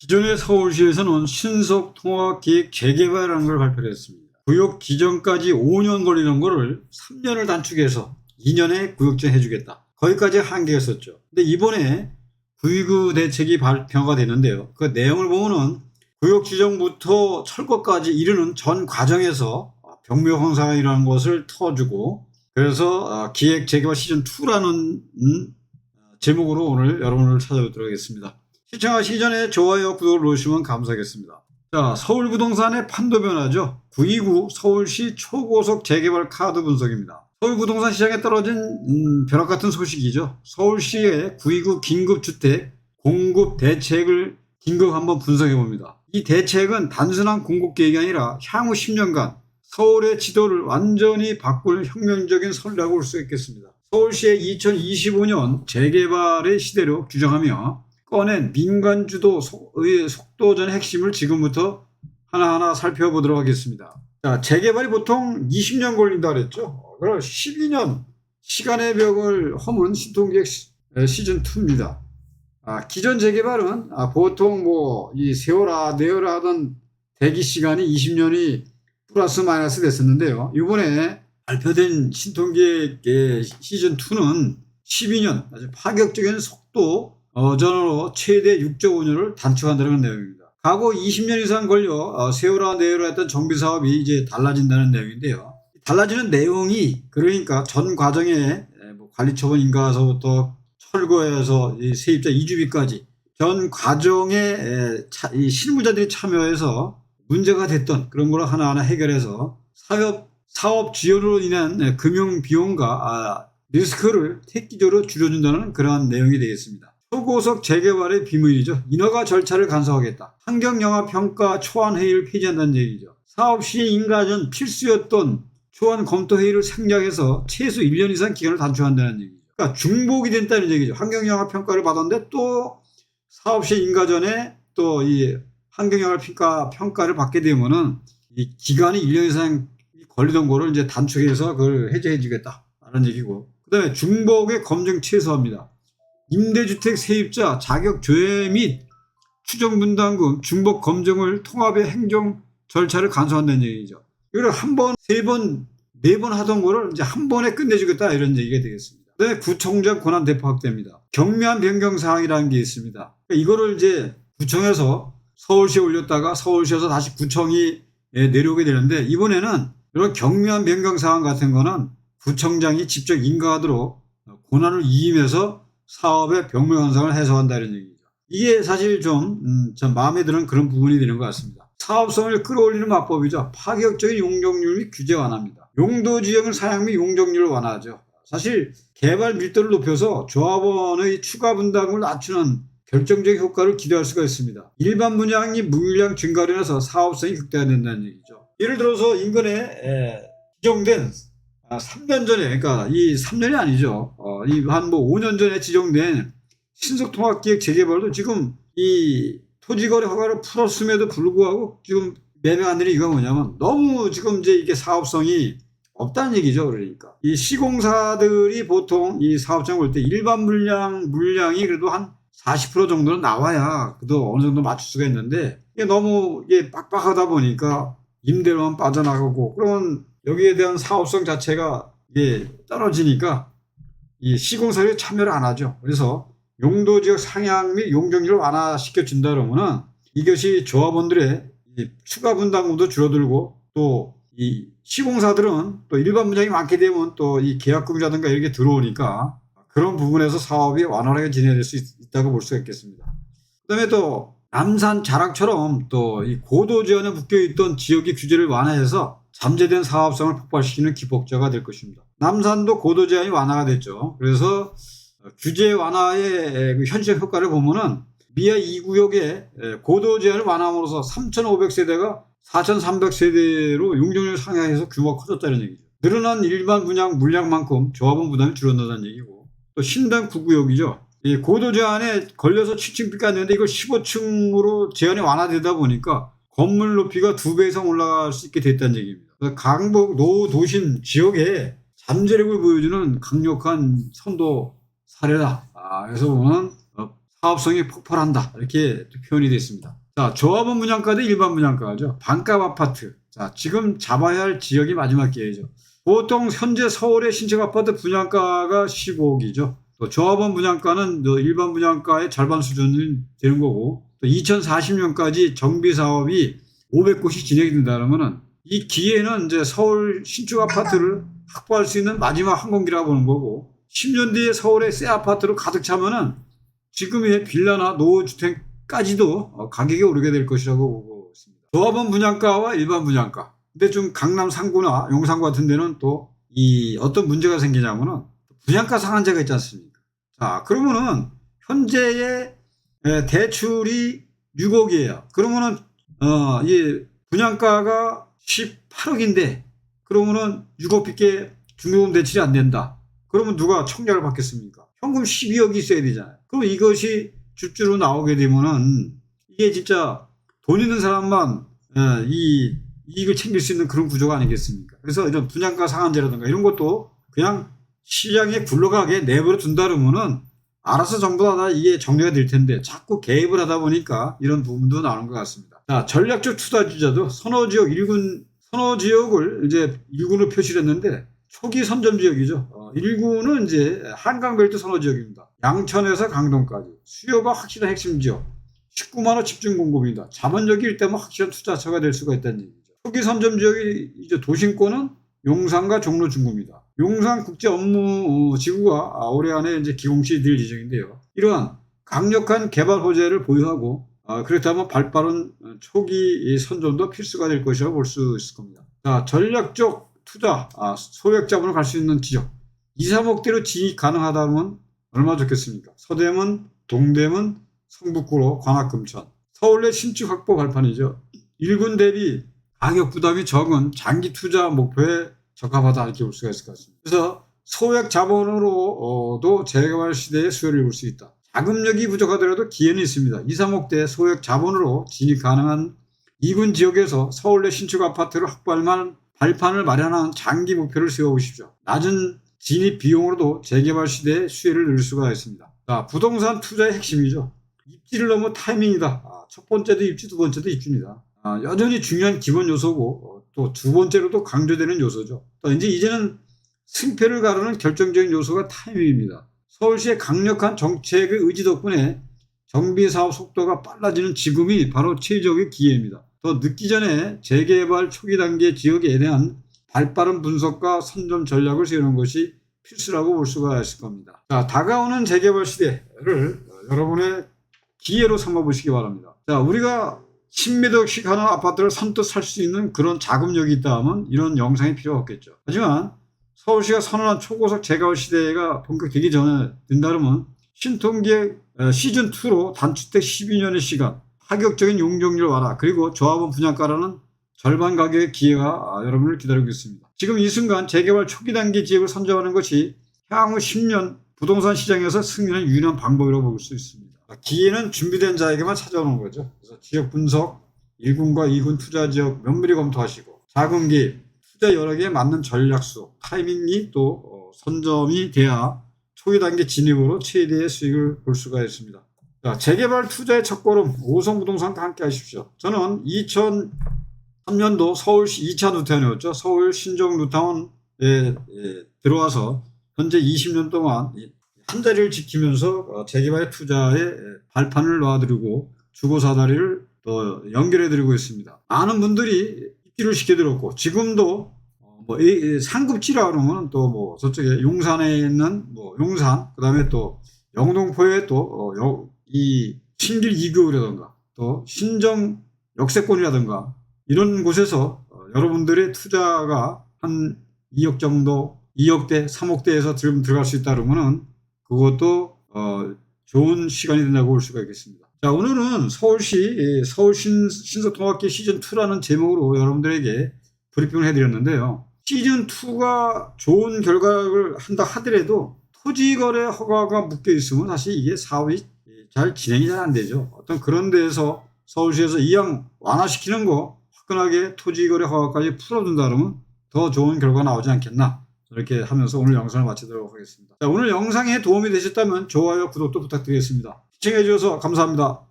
기존의 서울시에서는 신속통합기획 재개발이라는 걸 발표를 했습니다. 구역 지정까지 5년 걸리는 거를 3년을 단축해서 2년에 구역지정 해주겠다. 거기까지 한계였었죠. 근데 이번에 구의구 대책이 발표가 되는데요. 그 내용을 보면은 구역 지정부터 철거까지 이르는 전 과정에서 병묘황상이라는 것을 터주고, 그래서 기획 재개발 시즌2라는 제목으로 오늘 여러분을 찾아뵙도록 하겠습니다. 시청하시기 전에 좋아요, 구독을 누르시면 감사하겠습니다. 자, 서울부동산의 판도 변화죠. 929 서울시 초고속 재개발 카드 분석입니다. 서울부동산 시장에 떨어진 벼락 같은 소식이죠. 서울시의 929 긴급주택 공급 대책을 긴급 한번 분석해 봅니다. 이 대책은 단순한 공급 계획이 아니라 향후 10년간 서울의 지도를 완전히 바꿀 혁명적인 선례라고 볼 수 있겠습니다. 서울시의 2025년 재개발의 시대로 규정하며 꺼낸 민간주도의 속도전의 핵심을 지금부터 하나하나 살펴보도록 하겠습니다. 자, 재개발이 보통 20년 걸린다 그랬죠. 그걸 12년 시간의 벽을 허문 신통기획 시즌2입니다. 기존 재개발은 보통 이 세월아, 내월아 하던 대기 시간이 20년이 플러스 마이너스 됐었는데요. 이번에 발표된 신통기획 시즌2는 12년 아주 파격적인 속도 전으로 최대 6.5년을 단축한다는 내용입니다. 과거 20년 이상 걸려 세월아 내월아 했던 정비사업이 이제 달라진다는 내용인데요. 달라지는 내용이 그러니까 전 과정에 관리처분 인가서부터 철거해서 세입자 이주비까지 전 과정에 이 실무자들이 참여해서 문제가 됐던 그런 걸 하나하나 해결해서 사업 지연으로 인한 금융 비용과 리스크를 획기적으로 줄여준다는 그러한 내용이 되겠습니다. 초고속 재개발의 비밀이죠. 인허가 절차를 간소화하겠다. 환경영합평가 초안회의를 폐지한다는 얘기죠. 사업 시행 인가 전 필수였던 초안 검토회의를 생략해서 최소 1년 이상 기간을 단축한다는 얘기죠. 그러니까 중복이 된다는 얘기죠. 환경영합평가를 받았는데 또 사업 시행 인가 전에 또 이 환경영합평가를 받게 되면은 이 기간이 1년 이상 걸리던 거를 이제 단축해서 그걸 해제해 주겠다라는 얘기고, 그 다음에 중복의 검증 최소화합니다. 임대주택 세입자 자격 조회 및 추정분담금 중복 검증을 통합의 행정 절차를 간소화한다는 얘기죠. 이걸 한 번, 세 번, 네 번 하던 거를 이제 한 번에 끝내주겠다 이런 얘기가 되겠습니다. 네, 구청장 권한 대폭 확대입니다. 경미한 변경 사항이라는 게 있습니다. 이거를 이제 구청에서 서울시에 올렸다가 서울시에서 다시 구청이 내려오게 되는데, 이번에는 이런 경미한 변경 사항 같은 거는 구청장이 직접 인가하도록 권한을 위임해서 사업의 병묘현상을 해소한다는 얘기죠. 이게 사실 좀 마음에 드는 그런 부분이 되는 것 같습니다. 사업성을 끌어올리는 마법이죠. 파격적인 용적률 및 규제 완화입니다. 용도 지역을 사양 및 용적률을 완화하죠. 사실 개발 밀도를 높여서 조합원의 추가 분담을 낮추는 결정적인 효과를 기대할 수가 있습니다. 일반 분양이 물량 증가로 인해서 사업성이 극대화된다는 얘기죠. 예를 들어서 인근에 지정된 3년 전에, 그러니까 이 3년이 아니죠. 한 5년 전에 지정된 신속통합기획 재개발도 지금 이 토지거래 허가를 풀었음에도 불구하고 지금 매매하는 이유가 뭐냐면 너무 지금 이제 이게 사업성이 없다는 얘기죠. 그러니까 이 시공사들이 보통 이 사업장 볼 때 일반 물량이 그래도 한 40% 정도는 나와야 그래도 어느 정도 맞출 수가 있는데, 이게 너무 이게 빡빡하다 보니까 임대료만 빠져나가고, 그러면 여기에 대한 사업성 자체가 이게 떨어지니까 이 시공사들이 참여를 안 하죠. 그래서 용도지역 상향 및 용적률을 완화시켜 준다 그러면은 이것이 조합원들의 추가 분담금도 줄어들고, 또 이 시공사들은 또 일반 분양이 많게 되면 또 이 계약금이라든가 이렇게 들어오니까 그런 부분에서 사업이 완활하게 진행될 수 있다고 볼 수가 있겠습니다. 그다음에 또 남산 자락처럼 또 이 고도 제한에 묶여 있던 지역의 규제를 완화해서 잠재된 사업성을 폭발시키는 기폭제가 될 것입니다. 남산도 고도 제한이 완화가 됐죠. 그래서 규제 완화의 그 현실적 효과를 보면은 미아 2구역에 고도 제한을 완화함으로써 3,500세대가 4,300세대로 용적률 상향해서 규모가 커졌다는 얘기죠. 늘어난 일반 분양 물량만큼 조합원 부담이 줄어든다는 얘기고, 또 신당 9구역이죠. 이 고도 제한에 걸려서 7층밖에 안 되는데 이걸 15층으로 제한이 완화되다 보니까 건물 높이가 2배 이상 올라갈 수 있게 됐다는 얘기입니다. 강북 노도심 지역에 잠재력을 보여주는 강력한 선도 사례다. 그래서 보면 사업성이 폭발한다. 이렇게 표현이 되어 있습니다. 자, 조합원 분양가 대 일반 분양가죠. 반값 아파트. 자, 지금 잡아야 할 지역이 마지막 기회죠. 보통 현재 서울의 신축 아파트 분양가가 15억이죠. 또 조합원 분양가는 일반 분양가의 절반 수준이 되는 거고, 또 2040년까지 정비 사업이 500곳이 진행이 된다면은 이 기회는 이제 서울 신축 아파트를 확보할 수 있는 마지막 항공기라고 보는 거고, 10년 뒤에 서울의 새 아파트로 가득 차면은 지금의 빌라나 노후주택까지도 가격이 오르게 될 것이라고 보고 있습니다. 조합원 분양가와 일반 분양가. 근데 좀 강남 상구나 용산 같은 데는 또 어떤 문제가 생기냐면은 분양가 상한제가 있지 않습니까? 자, 그러면은 현재의 대출이 6억이에요. 그러면은 이 분양가가 18억인데 그러면은 6억밖에 중개금 대출이 안 된다. 그러면 누가 청약을 받겠습니까? 현금 12억이 있어야 되잖아요. 그럼 이것이 줍주로 나오게 되면은 이게 진짜 돈 있는 사람만 이 이익을 챙길 수 있는 그런 구조가 아니겠습니까? 그래서 이런 분양가 상한제라든가 이런 것도 그냥 시장에 굴러가게 내버려 둔다 그러면은 알아서 전부 다 이게 정리가 될 텐데 자꾸 개입을 하다 보니까 이런 부분도 나오는 것 같습니다. 자, 전략적 투자주자도 선호지역 1군, 선호지역을 이제 1군으로 표시를 했는데 초기 선점 지역이죠. 1군은 이제 한강벨트 선호지역입니다. 양천에서 강동까지 수요가 확실한 핵심 지역, 19만원 집중 공급입니다. 자본력이 일때면 확실한 투자처가 될 수가 있다는 얘기죠. 초기 선점 지역이 이제 도심권은 용산과 종로 중구입니다. 용산 국제 업무 지구가 올해 안에 이제 기공시 될 예정인데요. 이러한 강력한 개발 호재를 보유하고 그렇다면 발빠른 초기 선점도 필수가 될 것이라고 볼 수 있을 겁니다. 자, 전략적 투자, 소액 자본을 갈 수 있는 지역 2, 3억대로 진입 가능하다면 얼마나 좋겠습니까? 서대문, 동대문, 성북구로 관악금천 서울 내 신축 확보 발판이죠. 1군 대비 가격 부담이 적은 장기 투자 목표에 적합하다 이렇게 볼 수가 있을 것 같습니다. 그래서 소액 자본으로도 재개발 시대의 수요를 이룰 수 있다. 자금력이 부족하더라도 기회는 있습니다. 2, 3억대 소액 자본으로 진입 가능한 2군 지역에서 서울 내 신축 아파트를 확보할 만한 발판을 마련한 장기 목표를 세워보십시오. 낮은 진입 비용으로도 재개발 시대의 수혜를 누릴 수가 있습니다. 자, 부동산 투자의 핵심이죠. 입지를 넘어 타이밍이다. 첫 번째도 입지, 두 번째도 입지입니다. 여전히 중요한 기본 요소고 또 두 번째로도 강조되는 요소죠. 또 이제는 승패를 가르는 결정적인 요소가 타이밍입니다. 서울시의 강력한 정책의 의지 덕분에 정비사업 속도가 빨라지는 지금이 바로 최적의 기회입니다. 더 늦기 전에 재개발 초기 단계 지역에 대한 발빠른 분석과 선점 전략을 세우는 것이 필수라고 볼 수가 있을 겁니다. 자, 다가오는 재개발 시대를 여러분의 기회로 삼아보시기 바랍니다. 자, 우리가 10m씩 하는 아파트를 선뜻 살 수 있는 그런 자금력이 있다면 이런 영상이 필요 없겠죠. 하지만 서울시가 선언한 초고속 재개발 시대가 본격되기 전에 된다면 신통기획 시즌2로 단주택 12년의 시간, 파격적인 용적률 완화, 그리고 조합원 분양가라는 절반 가격의 기회가 여러분을 기다리고 있습니다. 지금 이 순간 재개발 초기 단계 지역을 선정하는 것이 향후 10년 부동산 시장에서 승리는 유일한 방법이라고 볼 수 있습니다. 기회는 준비된 자에게만 찾아오는 거죠. 그래서 지역 분석, 1군과 2군 투자 지역 면밀히 검토하시고 자금 개입, 투자 여력에 맞는 전략수, 타이밍이 또 선점이 돼야 초기 단계 진입으로 최대의 수익을 볼 수가 있습니다. 자, 재개발 투자의 첫걸음 오성부동산과 함께 하십시오. 저는 2003년도 서울시 2차 누타운이었죠. 서울 신정 누타운에 들어와서 현재 20년 동안 한 자리를 지키면서 재개발 투자에 발판을 놓아드리고 주거사다리를 또 연결해드리고 있습니다. 많은 분들이 입지를 시켜드렸고 지금도 상급지라 그러면 또 뭐 저쪽에 용산에 있는 용산, 그다음에 또 영등포에 또 이 신길 2구라든가 또 신정 역세권이라든가 이런 곳에서 여러분들의 투자가 한 2억 정도, 2억대, 3억대에서 들어갈 수 있다 그러면은 그것도 좋은 시간이 된다고 볼 수가 있겠습니다. 자, 오늘은 서울시 신속통합기 시즌2라는 제목으로 여러분들에게 브리핑을 해드렸는데요. 시즌2가 좋은 결과를 한다 하더라도 토지거래 허가가 묶여 있으면 사실 이게 사업이 진행이 잘 안 되죠. 어떤 그런 데에서 서울시에서 이왕 완화시키는 거 화끈하게 토지거래 허가까지 풀어준다 그러면 더 좋은 결과가 나오지 않겠나. 이렇게 하면서 오늘 영상을 마치도록 하겠습니다. 자, 오늘 영상에 도움이 되셨다면 좋아요, 구독도 부탁드리겠습니다. 시청해 주셔서 감사합니다.